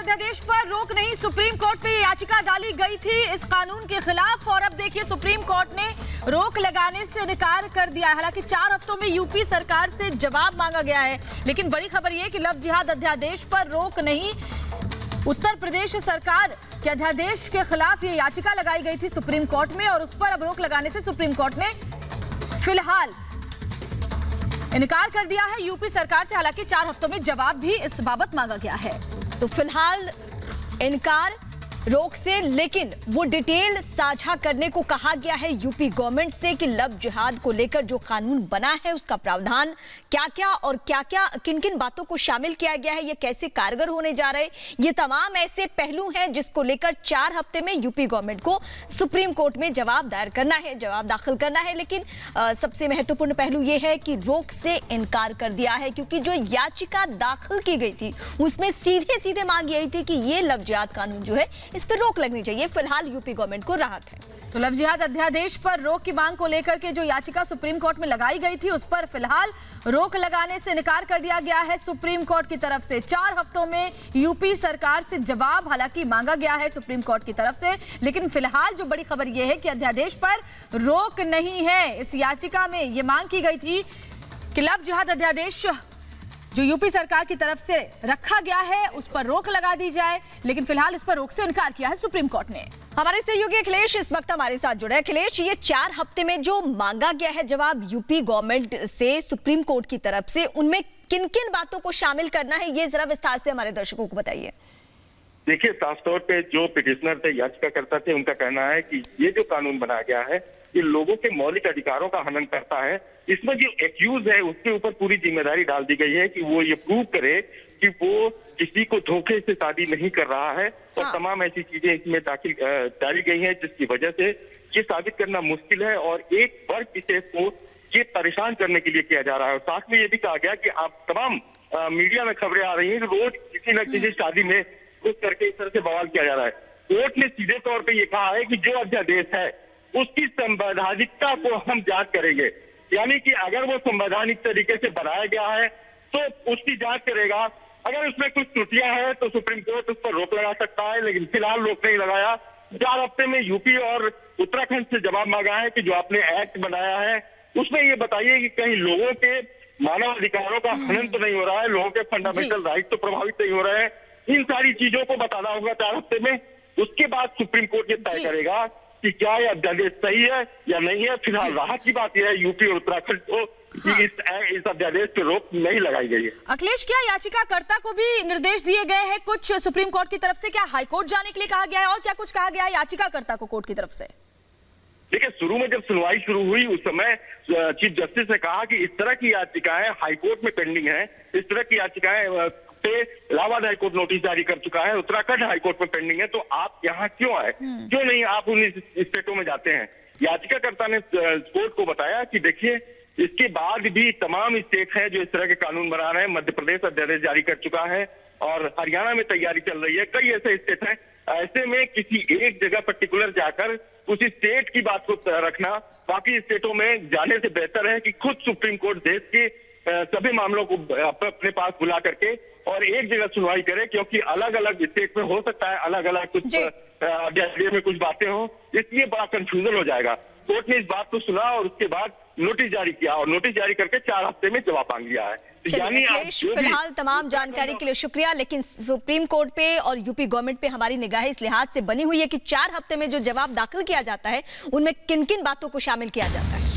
अध्यादेश पर रोक नहीं, सुप्रीम कोर्ट में याचिका डाली गई थी इस कानून के खिलाफ और अब देखिए सुप्रीम कोर्ट ने रोक लगाने से इनकार कर दिया है। हालांकि 4 हफ्तों में यूपी सरकार से जवाब मांगा गया है, लेकिन बड़ी खबर यह कि लव जिहाद अध्यादेश पर रोक नहीं। उत्तर प्रदेश सरकार के अध्यादेश के खिलाफ ये याचिका लगाई गई थी सुप्रीम कोर्ट में और उस पर अब रोक लगाने से सुप्रीम कोर्ट ने फिलहाल इनकार कर दिया है यूपी सरकार से। हालांकि 4 हफ्तों में जवाब भी इस बाबत मांगा गया है। तो फिलहाल इनकार रोक से, लेकिन वो डिटेल साझा करने को कहा गया है यूपी गवर्नमेंट से कि लव जिहाद को लेकर जो कानून बना है उसका प्रावधान क्या क्या और क्या क्या किन किन बातों को शामिल किया गया है, ये कैसे कारगर होने जा रहे हैं, ये तमाम ऐसे पहलू हैं जिसको लेकर 4 हफ्ते में यूपी गवर्नमेंट को सुप्रीम कोर्ट में जवाब दायर करना है, जवाब दाखिल करना है। लेकिन सबसे महत्वपूर्ण पहलू ये है कि रोक से इनकार कर दिया है, क्योंकि जो याचिका दाखिल की गई थी उसमें सीधे सीधे मांग यही थी कि ये लव जिहाद कानून जो है इस पर रोक लगनी चाहिए। फिलहाल यूपी गवर्नमेंट को राहत है। तो लव जिहाद अध्यादेश पर रोक की मांग को लेकर के जो याचिका सुप्रीम कोर्ट में लगाई गई थी उस पर फिलहाल रोक लगाने से इनकार कर दिया गया है सुप्रीम कोर्ट की तरफ से। 4 हफ्तों में यूपी सरकार से जवाब हालांकि मांगा गया है सुप्रीम कोर्ट की तरफ से, लेकिन फिलहाल जो बड़ी खबर यह है कि अध्यादेश पर रोक नहीं है। इस याचिका में यह मांग की गई थी कि लव जिहाद अध्यादेश जो यूपी सरकार की तरफ से रखा गया है उस पर रोक लगा दी जाए, लेकिन फिलहाल इस पर रोक से इनकार किया है सुप्रीम कोर्ट ने। हमारे सहयोगी अखिलेश इस वक्त हमारे साथ जुड़े हैं। अखिलेश, ये 4 हफ्ते में जो मांगा गया है जवाब यूपी गवर्नमेंट से सुप्रीम कोर्ट की तरफ से, उनमें किन किन बातों को शामिल करना है, ये जरा विस्तार से हमारे दर्शकों को बताइए। देखिए, साफ तौर पे जो पिटिशनर थे, याचिकाकर्ता थे, उनका कहना है कि ये जो कानून बनाया गया है ये लोगों के मौलिक अधिकारों का हनन करता है। इसमें जो एक्यूज है उसके ऊपर पूरी जिम्मेदारी डाल दी गई है कि वो ये प्रूव करे कि वो किसी को धोखे से शादी नहीं कर रहा है और तमाम ऐसी चीजें इसमें डाली गई हैं जिसकी वजह से ये साबित करना मुश्किल है और एक वर्ग विशेष को ये परेशान करने के लिए किया जा रहा है। और साथ में ये भी कहा गया कि आप तमाम मीडिया में खबरें आ रही हैं कि रोज किसी न किसी शादी में कुछ करके इस तरह से बवाल किया जा रहा है। कोर्ट ने सीधे तौर पर यह कहा है कि जो अध्यादेश है उसकी संवैधानिकता को हम जांच करेंगे, यानी कि अगर वो संवैधानिक तरीके से बनाया गया है तो उसकी जांच करेगा। अगर उसमें कुछ त्रुटियां हैं तो सुप्रीम कोर्ट उस पर रोक लगा सकता है, लेकिन फिलहाल रोक नहीं लगाया। 4 हफ्ते में यूपी और उत्तराखंड से जवाब मांगा है कि जो आपने एक्ट बनाया है उसमें ये बताइए कि कहीं लोगों के मानव अधिकारों का हनन तो नहीं हो रहा है, लोगों के फंडामेंटल राइट तो प्रभावित नहीं हो रहे हैं। इन सारी चीजों को बताना होगा 4 हफ्ते में। उसके बाद सुप्रीम कोर्ट ये तय करेगा कि क्या ये अध्यादेश सही है या नहीं है। फिलहाल राहत की बात यह है यूपी और उत्तराखंड को इस अध्यादेश पे रोक नहीं लगाई गई है। अखिलेश, क्या याचिकाकर्ता को भी निर्देश दिए गए हैं कुछ सुप्रीम कोर्ट की तरफ से? क्या हाईकोर्ट जाने के लिए कहा गया है और क्या कुछ कहा गया है याचिकाकर्ता को कोर्ट की तरफ से? देखिए, शुरू में जब सुनवाई शुरू हुई उस समय चीफ जस्टिस ने कहा कि इस तरह की याचिकाएं हाईकोर्ट में पेंडिंग है, इस तरह की याचिकाएं पे इलाहाबाद हाईकोर्ट नोटिस जारी कर चुका है, उत्तराखंड हाईकोर्ट में पेंडिंग है, तो आप यहाँ क्यों आए, क्यों नहीं आप उन स्टेटों में जाते हैं। याचिकाकर्ता ने कोर्ट को बताया कि देखिए इसके बाद भी तमाम स्टेट हैं जो इस तरह के कानून बना रहे हैं। मध्य प्रदेश अध्यादेश जारी कर चुका है और हरियाणा में तैयारी चल रही है, कई ऐसे स्टेट हैं। ऐसे में किसी एक जगह पर्टिकुलर जाकर उस स्टेट की बात को रखना बाकी स्टेटों में जाने से बेहतर है कि खुद सुप्रीम कोर्ट देश के सभी मामलों को अपने पास बुला करके और एक जगह सुनवाई करे, क्योंकि अलग अलग स्टेट में हो सकता है अलग अलग कुछ अध्यादेश में कुछ बातें हो, इसलिए बड़ा कंफ्यूजन हो जाएगा। कोर्ट ने इस बात को सुना और उसके बाद नोटिस जारी किया और नोटिस जारी करके 4 हफ्ते में जवाब मांग लिया है। फिलहाल तमाम जानकारी के लिए शुक्रिया। लेकिन सुप्रीम कोर्ट पे और यूपी गवर्नमेंट पे हमारी निगाहें इस लिहाज से बनी हुई है कि 4 हफ्ते में जो जवाब दाखिल किया जाता है उनमें किन किन बातों को शामिल किया जाता है।